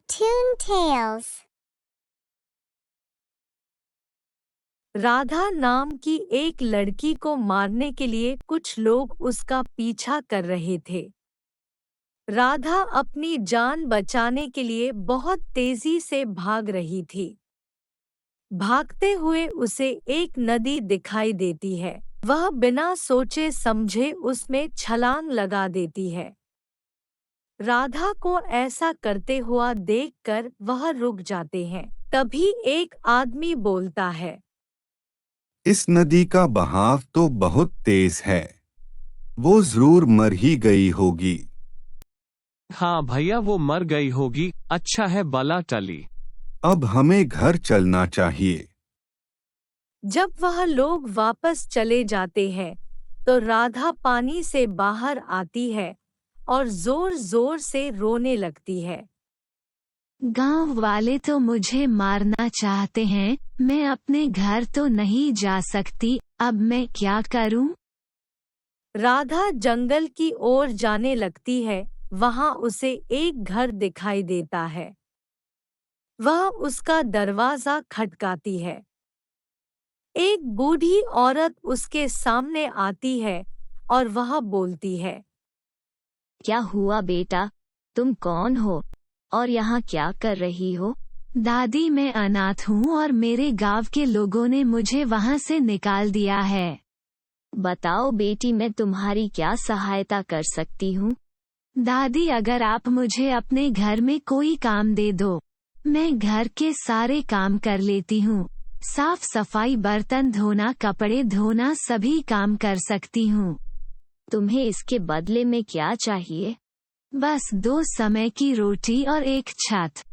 Toon Tales। Radha नाम की एक लड़की को मारने के लिए कुछ लोग उसका पीछा कर रहे थे। राधा अपनी जान बचाने के लिए बहुत तेजी से भाग रही थी। भागते हुए उसे एक नदी दिखाई देती है। वह बिना सोचे समझे उसमें छलांग लगा देती है। राधा को ऐसा करते हुआ देखकर वह रुक जाते हैं। तभी एक आदमी बोलता है, इस नदी का बहाव तो बहुत तेज है, वो जरूर मर ही गई होगी। हाँ भैया, वो मर गई होगी। अच्छा है बला टली। अब हमें घर चलना चाहिए। जब वह लोग वापस चले जाते हैं तो राधा पानी से बाहर आती है और जोर जोर से रोने लगती है। गांव वाले तो मुझे मारना चाहते हैं, मैं अपने घर तो नहीं जा सकती, अब मैं क्या करूं? राधा जंगल की ओर जाने लगती है। वहां उसे एक घर दिखाई देता है। वह उसका दरवाजा खटकाती है। एक बूढ़ी औरत उसके सामने आती है और वह बोलती है, क्या हुआ बेटा, तुम कौन हो और यहाँ क्या कर रही हो? दादी, मैं अनाथ हूँ और मेरे गांव के लोगों ने मुझे वहाँ से निकाल दिया है। बताओ बेटी, मैं तुम्हारी क्या सहायता कर सकती हूँ? दादी, अगर आप मुझे अपने घर में कोई काम दे दो, मैं घर के सारे काम कर लेती हूँ। साफ सफाई, बर्तन धोना, कपड़े धोना, सभी काम कर सकती हूँ। तुम्हें इसके बदले में क्या चाहिए? बस 2 समय की रोटी और एक छत।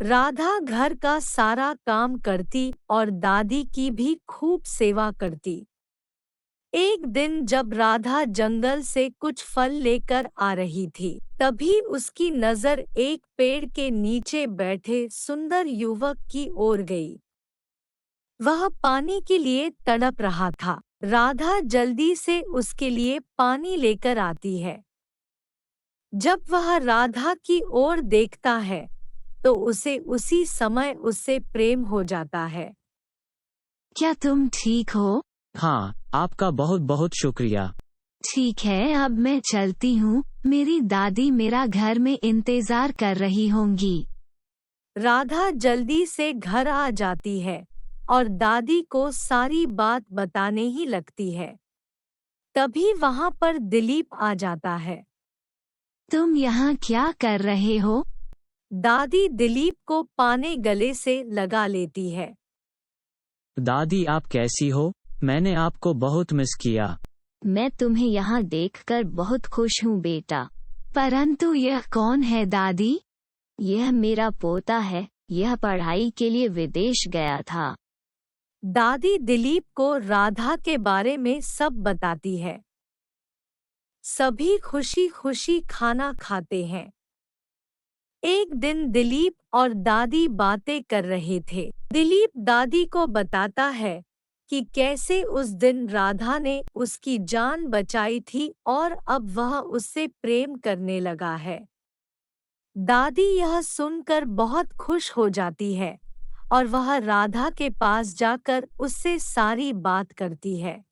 राधा घर का सारा काम करती और दादी की भी खूब सेवा करती। एक दिन जब राधा जंगल से कुछ फल लेकर आ रही थी, तभी उसकी नजर एक पेड़ के नीचे बैठे सुंदर युवक की ओर गई। वह पानी के लिए तड़प रहा था। राधा जल्दी से उसके लिए पानी लेकर आती है। जब वह राधा की ओर देखता है तो उसे उसी समय उससे प्रेम हो जाता है। क्या तुम ठीक हो? हाँ, आपका बहुत बहुत शुक्रिया। ठीक है, अब मैं चलती हूँ, मेरी दादी मेरा घर में इंतजार कर रही होंगी। राधा जल्दी से घर आ जाती है और दादी को सारी बात बताने ही लगती है। तभी वहां पर दिलीप आ जाता है। तुम यहाँ क्या कर रहे हो? दादी दिलीप को पाने गले से लगा लेती है। दादी, आप कैसी हो? मैंने आपको बहुत मिस किया। मैं तुम्हें यहाँ देखकर बहुत खुश हूँ बेटा। परंतु यह कौन है दादी? यह मेरा पोता है, यह पढ़ाई के लिए विदेश गया था। दादी दिलीप को राधा के बारे में सब बताती है। सभी खुशी खुशी खाना खाते हैं। एक दिन दिलीप और दादी बातें कर रहे थे। दिलीप दादी को बताता है कि कैसे उस दिन राधा ने उसकी जान बचाई थी और अब वह उससे प्रेम करने लगा है। दादी यह सुनकर बहुत खुश हो जाती है और वह राधा के पास जाकर उससे सारी बात करती है।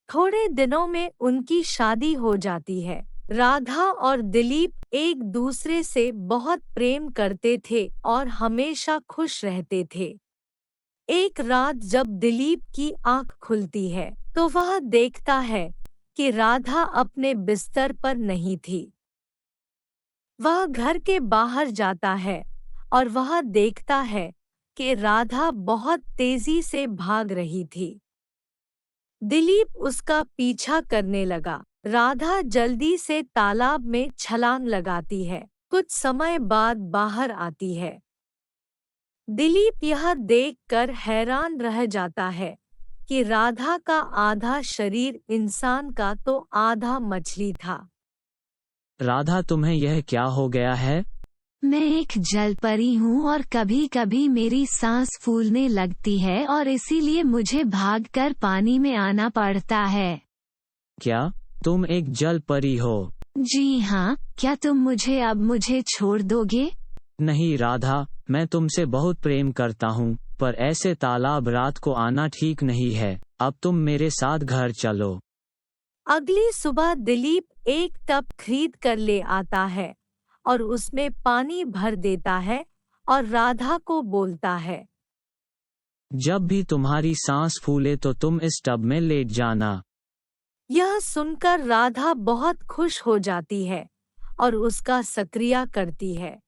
थोड़े दिनों में उनकी शादी हो जाती है। राधा और दिलीप एक दूसरे से बहुत प्रेम करते थे और हमेशा खुश रहते थे। एक रात जब दिलीप की आंख खुलती है तो वह देखता है कि राधा अपने बिस्तर पर नहीं थी। वह घर के बाहर जाता है और वह देखता है कि राधा बहुत तेजी से भाग रही थी। दिलीप उसका पीछा करने लगा। राधा जल्दी से तालाब में छलांग लगाती है। कुछ समय बाद बाहर आती है। दिलीप यह देखकर हैरान रह जाता है कि राधा का आधा शरीर इंसान का तो आधा मछली था। राधा, तुम्हें यह क्या हो गया है? मैं एक जलपरी हूँ और कभी कभी मेरी सांस फूलने लगती है और इसीलिए मुझे भागकर पानी में आना पड़ता है। क्या तुम एक जल परी हो? जी हाँ, क्या तुम मुझे छोड़ दोगे? नहीं राधा, मैं तुमसे बहुत प्रेम करता हूँ, पर ऐसे तालाब रात को आना ठीक नहीं है। अब तुम मेरे साथ घर चलो। अगली सुबह दिलीप एक टब खरीद कर ले आता है और उसमें पानी भर देता है और राधा को बोलता है, जब भी तुम्हारी सांस फूले तो तुम इस टब में लेट जाना। यह सुनकर राधा बहुत खुश हो जाती है और उसका सक्रिया करती है।